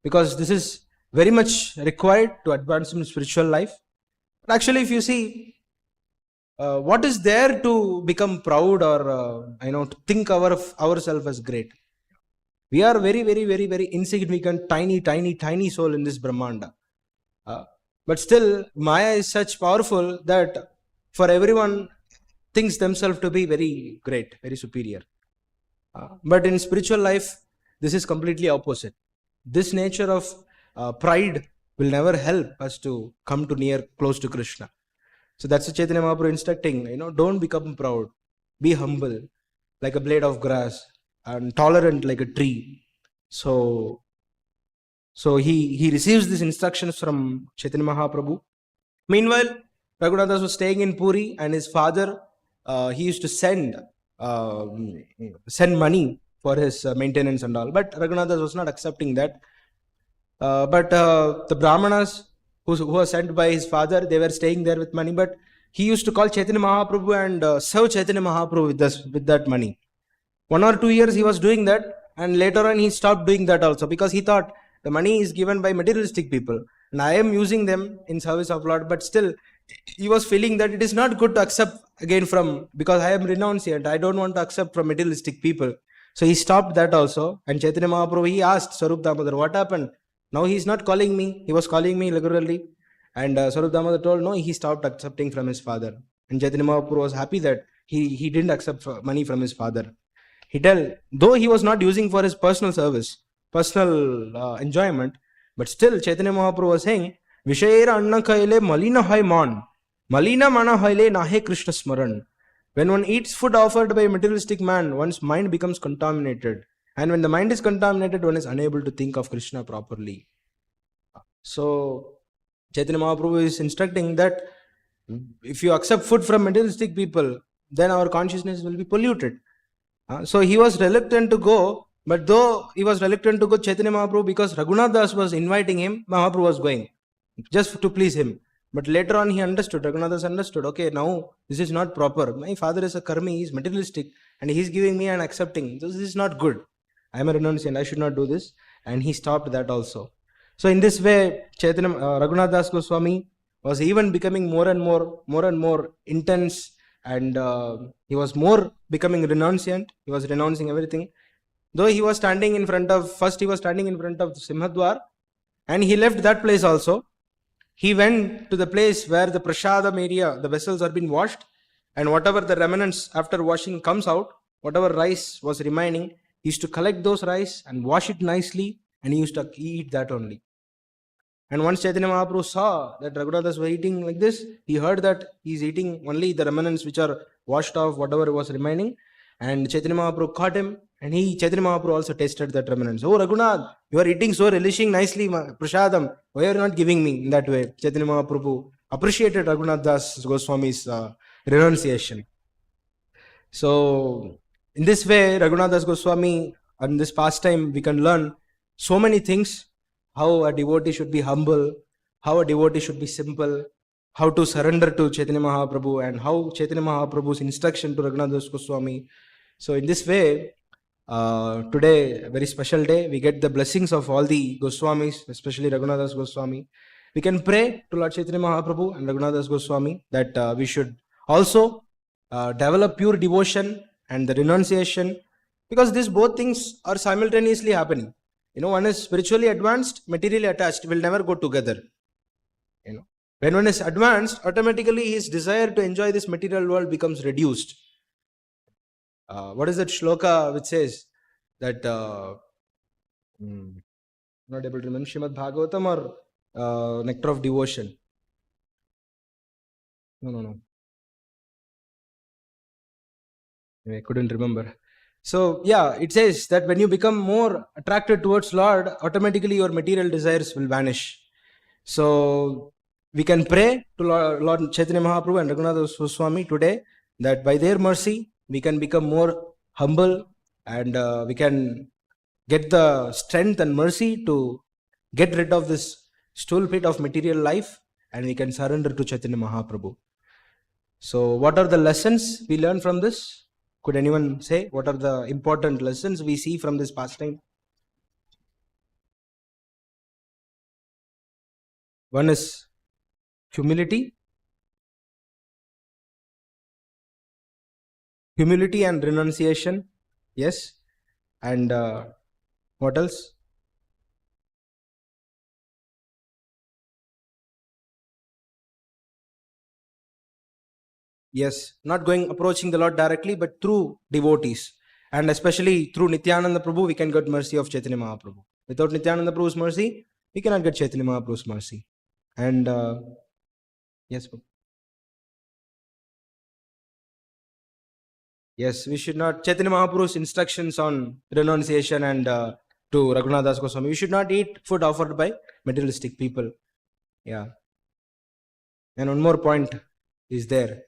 because this is very much required to advance in spiritual life. But actually, if you see, what is there to become proud or to think ourselves as great? We are very, very, very, very insignificant, tiny soul in this Brahmanda. But still, Maya is such powerful that for everyone thinks themselves to be very great, very superior. But in spiritual life, this is completely opposite. This nature of pride will never help us to come to close to Krishna. So that's the Chaitanya Mahaprabhu instructing, don't become proud. Be humble, like a blade of grass, and tolerant like a tree. So he receives these instructions from Chaitanya Mahaprabhu. Meanwhile, Raghunatha Das was staying in Puri, and his father, he used to send money for his maintenance and all. But Raghunatha Das was not accepting that. But the Brahmanas who were sent by his father, they were staying there with money. But he used to call Chaitanya Mahaprabhu and serve Chaitanya Mahaprabhu with that money. 1 or 2 years he was doing that, and later on he stopped doing that also, because he thought the money is given by materialistic people and I am using them in service of Lord. But still he was feeling that it is not good to accept again because I am renunciant, I don't want to accept from materialistic people. So he stopped that also. And Chaitanya Mahaprabhu, he asked Swarup Damodar, what happened? Now he is not calling me. He was calling me regularly. And Swarup Damodar told, no, he stopped accepting from his father. And Chaitanya Mahaprabhu was happy that he didn't accept money from his father. Though he was not using for his personal service, personal enjoyment, but still Chaitanya Mahaprabhu was saying, Vishayera anna kaile malina hai man, malina mana haile nahe Krishna smaran. When one eats food offered by a materialistic man, one's mind becomes contaminated. And when the mind is contaminated, one is unable to think of Krishna properly. So Chaitanya Mahaprabhu is instructing that if you accept food from materialistic people, then our consciousness will be polluted. So he was reluctant to go, but though he was reluctant to go Chaitanya Mahaprabhu, because Raghunatha Das was inviting him, Mahaprabhu was going, just to please him. But later on he understood, Raghunatha Das understood, okay, now this is not proper. My father is a karmi, he is materialistic, and he is giving me and accepting. This is not good. I am a renunciant, I should not do this. And he stopped that also. So in this way, Raghunatha Das Goswami was even becoming more and more intense, and he was more becoming renunciant. He was renouncing everything. Though he was standing in front of the Simhadwar, and he left that place also. He went to the place where the Prashadam area, the vessels are being washed, and whatever the remnants after washing comes out, whatever rice was remaining, he used to collect those rice and wash it nicely, and he used to eat that only. And once Chaitanya Mahaprabhu saw that Raghunatha was eating like this, he heard that he's eating only the remnants which are washed off, whatever was remaining. And Chaitanya Mahaprabhu caught him, and Chaitanya Mahaprabhu also tasted that remnants. Oh Raghunath, you are eating so relishing nicely, prasadam. Why are you not giving me in that way? Chaitanya Mahaprabhu appreciated Raghunatha Goswami's renunciation. So, in this way, Raghunatha Goswami, in this pastime, we can learn so many things. How a devotee should be humble, how a devotee should be simple, how to surrender to Chaitanya Mahaprabhu, and how Chaitanya Mahaprabhu's instruction to Raghunatha Goswami. So, in this way, today, a very special day, we get the blessings of all the Goswamis, especially Raghunatha Goswami. We can pray to Lord Chaitanya Mahaprabhu and Raghunatha Goswami that we should also develop pure devotion and the renunciation, because these both things are simultaneously happening. One is spiritually advanced, materially attached, will never go together. When one is advanced, automatically his desire to enjoy this material world becomes reduced. What is that shloka which says that, not able to remember, Srimad Bhagavatam or Nectar of Devotion? No. I couldn't remember. So, it says that when you become more attracted towards Lord, automatically your material desires will vanish. So, we can pray to Lord Chaitanya Mahaprabhu and Raghunatha Goswami today that by their mercy, we can become more humble and we can get the strength and mercy to get rid of this stool pit of material life, and we can surrender to Chaitanya Mahaprabhu. So, what are the lessons we learn from this? Could anyone say what are the important lessons we see from this pastime? One is humility and renunciation. Yes. And what else? Yes, not approaching the Lord directly, but through devotees. And especially through Nityananda Prabhu, we can get mercy of Chaitanya Mahaprabhu. Without Nityananda Prabhu's mercy, we cannot get Chaitanya Mahaprabhu's mercy. And yes, yes, we should not, Chaitanya Mahaprabhu's instructions on renunciation and to Raghunatha Goswami, we should not eat food offered by materialistic people. Yeah. And one more point is there.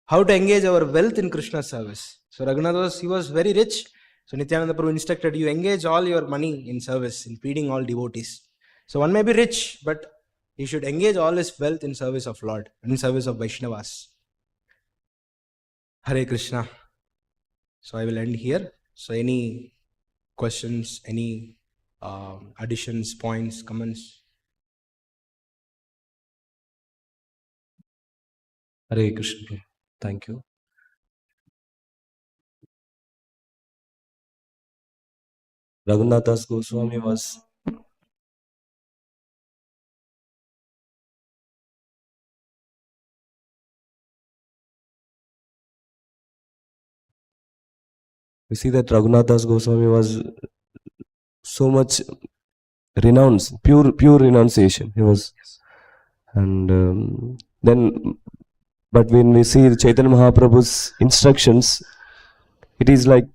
How to engage our wealth in Krishna's service. So Raghunatha, he was very rich. So Nityananda Prabhu instructed you engage all your money in service, in feeding all devotees. So one may be rich, but he should engage all his wealth in service of Lord, in service of Vaishnavas. Hare Krishna. So I will end here. So any questions, any additions, points, comments? Hare Krishna. Thank you. Raghunatha Goswami was we see that Raghunatha Goswami was so much renounced, pure renunciation. He was, and then, but when we see Chaitanya Mahaprabhu's instructions, it is like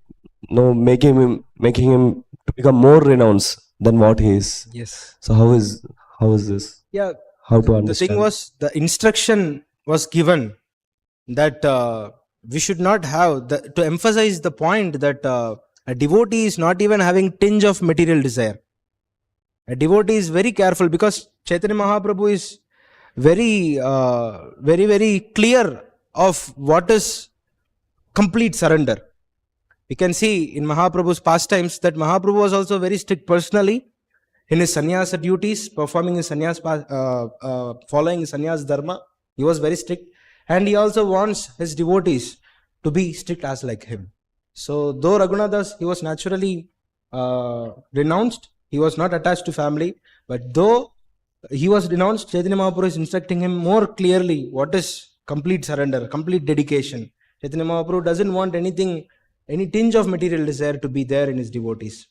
making him to become more renounced than what he is. Yes. So how is this? Yeah. How to understand? The thing was, the instruction was given that we should not have, to emphasize the point that a devotee is not even having tinge of material desire. A devotee is very careful because Chaitanya Mahaprabhu is very clear of what is complete surrender. We can see in Mahaprabhu's pastimes that Mahaprabhu was also very strict personally in his sannyasa duties, performing his sannyas, following his sannyas dharma. He was very strict, and he also wants his devotees to be strict as like him. So though Raghunatha, he was naturally renounced, he was not attached to family, but though he was renounced, Chaitanya Mahaprabhu is instructing him more clearly what is complete surrender, complete dedication. Chaitanya Mahaprabhu doesn't want any tinge of material desire to be there in his devotees.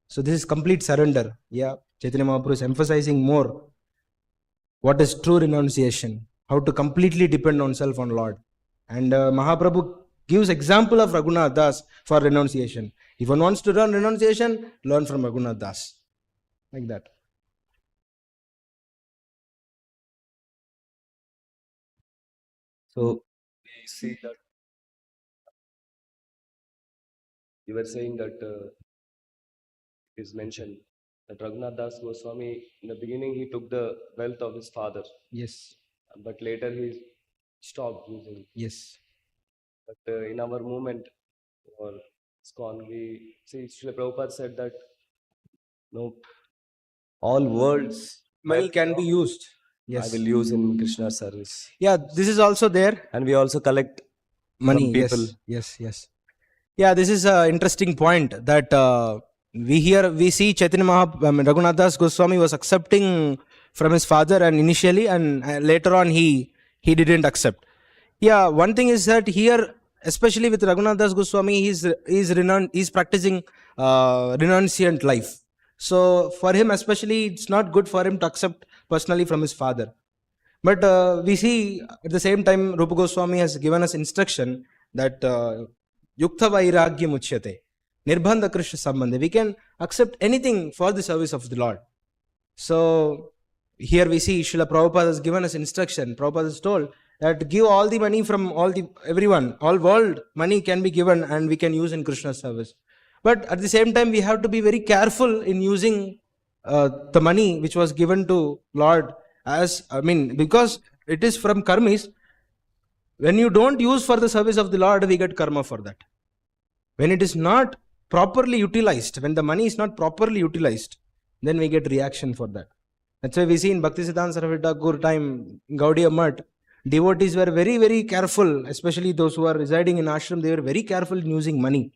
So this is complete surrender. Yeah. Chaitanya Mahaprabhu is emphasizing more what is true renunciation, how to completely depend on self on Lord. And Mahaprabhu gives example of Raghunatha Das for renunciation. If one wants to learn renunciation, learn from Raghunatha Das. Like that. So we see that you were saying that it is mentioned that Raghunath Das Goswami, in the beginning, he took the wealth of his father, Yes. but later he stopped using. Yes. But in our movement or ISKCON, we see Srila Prabhupada said that no, all worlds Money can be used. Yes. I will use in Krishna's service. Yeah, this is also there. And we also collect Money, from people. yes. Yeah, this is an interesting point that we see Chaitanya Raghunatha Das Goswami was accepting from his father and initially, and later on he didn't accept. Yeah, one thing is that here, especially with Raghunatha Das Goswami, he's practicing renunciant life. So for him especially, it's not good for him to accept personally from his father. But we see at the same time, Rupa Goswami has given us instruction that Yukta Vairagya Muchyate, Nirbandha Krishna Sambandha. We can accept anything for the service of the Lord. So here we see Srila Prabhupada has given us instruction. Prabhupada has told that give all the money from everyone, all world money can be given and we can use in Krishna's service. But at the same time, we have to be very careful in using the money which was given to Lord. Because it is from karmis, when you don't use for the service of the Lord, we get karma for that. When it is not properly utilized, when the money is not properly utilized, then we get reaction for that. That's why we see in Bhaktisiddhanta Saraswati Thakur time, Gaudiya Mutt, devotees were very, very careful, especially those who are residing in ashram, they were very careful in using money.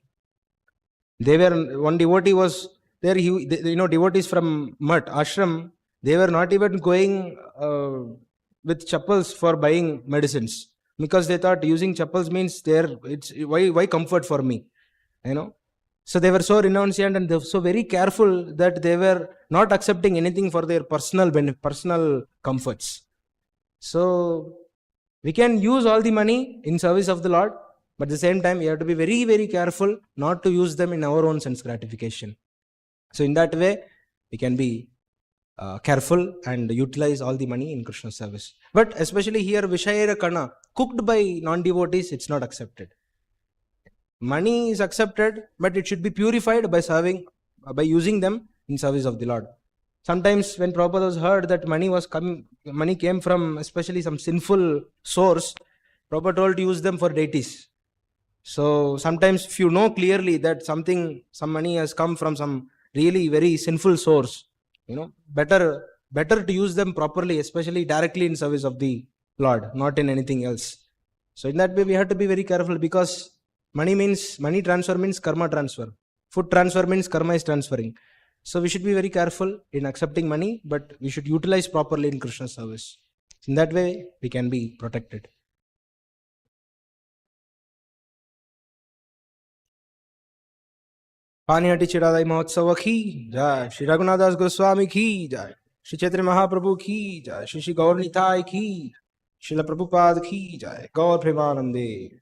One devotee was there, devotees from Mutt, ashram, they were not even going with chappals for buying medicines, because they thought using chappals means why comfort for me, So they were so renunciant and they were so very careful that they were not accepting anything for their personal comforts. So we can use all the money in service of the Lord, but at the same time we have to be very, very careful not to use them in our own sense gratification. So in that way, we can be careful and utilize all the money in Krishna's service. But especially here, Vishayera Kana, cooked by non-devotees, it's not accepted. Money is accepted, but it should be purified by using them in service of the Lord. Sometimes when Prabhupada was heard that money came from especially some sinful source, Prabhupada told to use them for deities. So sometimes if you know clearly that some money has come from some really very sinful source, better to use them properly, especially directly in service of the Lord, not in anything else. So in that way we have to be very careful, because money transfer means karma transfer. Food transfer means karma is transferring. So we should be very careful in accepting money, but we should utilize properly in Krishna's service. In that way we can be protected. Panihati Chida Dahi Mahotsava ki jai, Shri Raghunatha Das Goswami ki jai, Shri Chaitanya Mahaprabhu ki jai, Shri Gaur Nitai ki, Srila Prabhupada ki jai, Gaur Premanande.